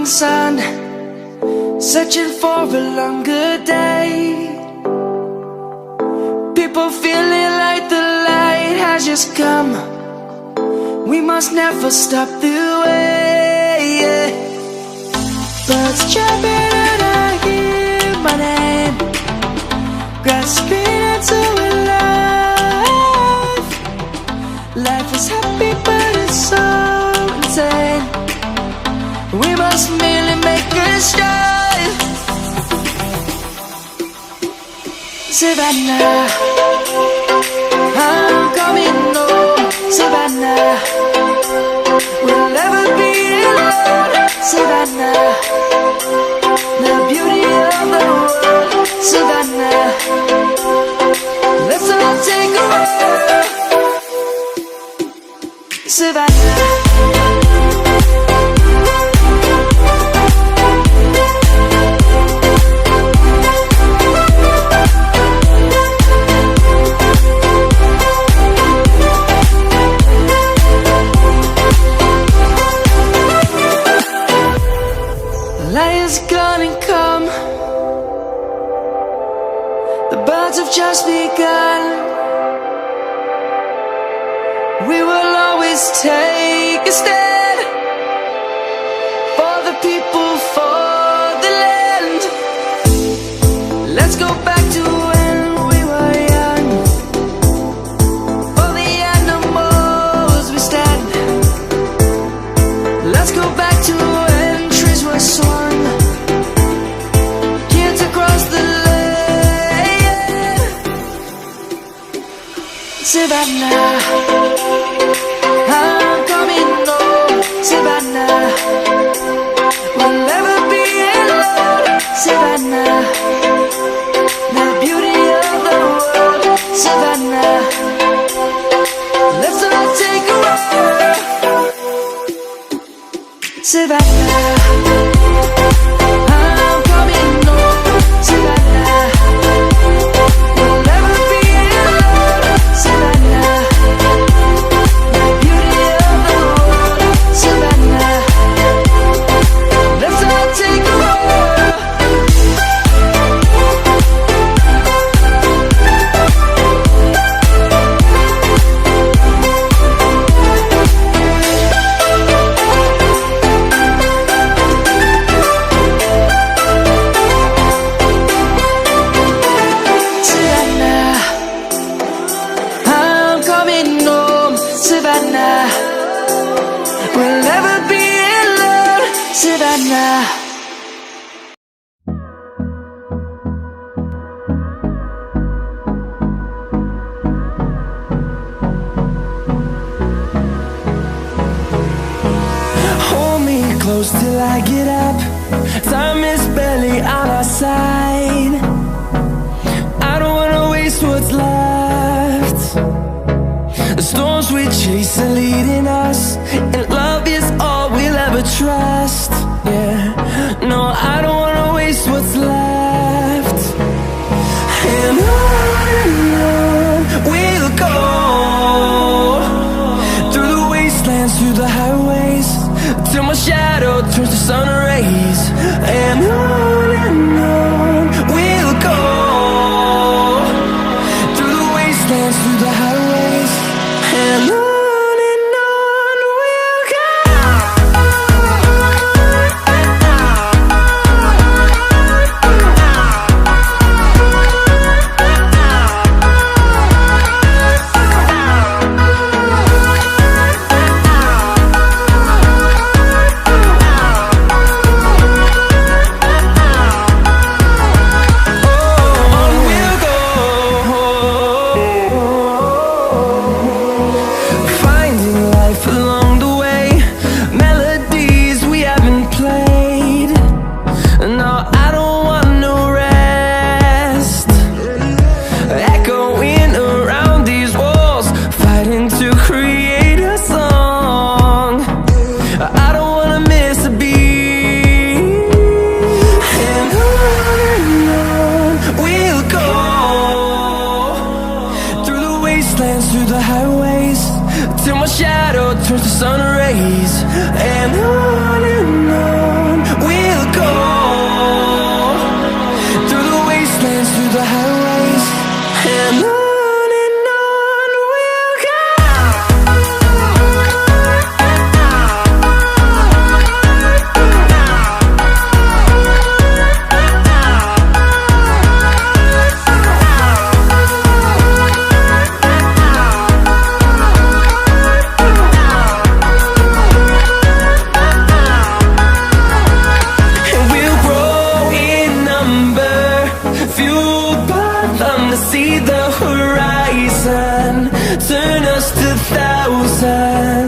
morning sun, searching for a longer day. People feeling like the light has just come. We must never stop the way. Birds chirping and I hear my name, grasping into a life. Life is happy but it's so insane. We must merely make a strive. Savanna, I'm coming home. Savanna, we'll never be alone. Savanna, the beauty of the world. Savanna, let's all take a walk. Savanna. Light is gonna come. The birds have just begun. We will always take a stand for the people, for the land. Let's go back to when we were young. For the animals we stand. Let's go back to when trees were swung. Savanna, I'm coming home. Savanna, we'll never be alone. Savanna, the beauty of the world. Savanna, let's all take a walk. Savanna. Savanna, we'll never be alone. Savanna. Hold me close till I get up. Time is barely on our side. I don't wanna waste what's left. The storms we chase are leading us, and love is all we'll ever trust. Yeah, no, I don't wanna waste what's left. And on we'll go, through the wastelands, through the highways, till my shadow turns to sun rays. And on we'll go, through the wastelands, through the highways. And on we'll go. turns to sun rays, and on burn us to thousands.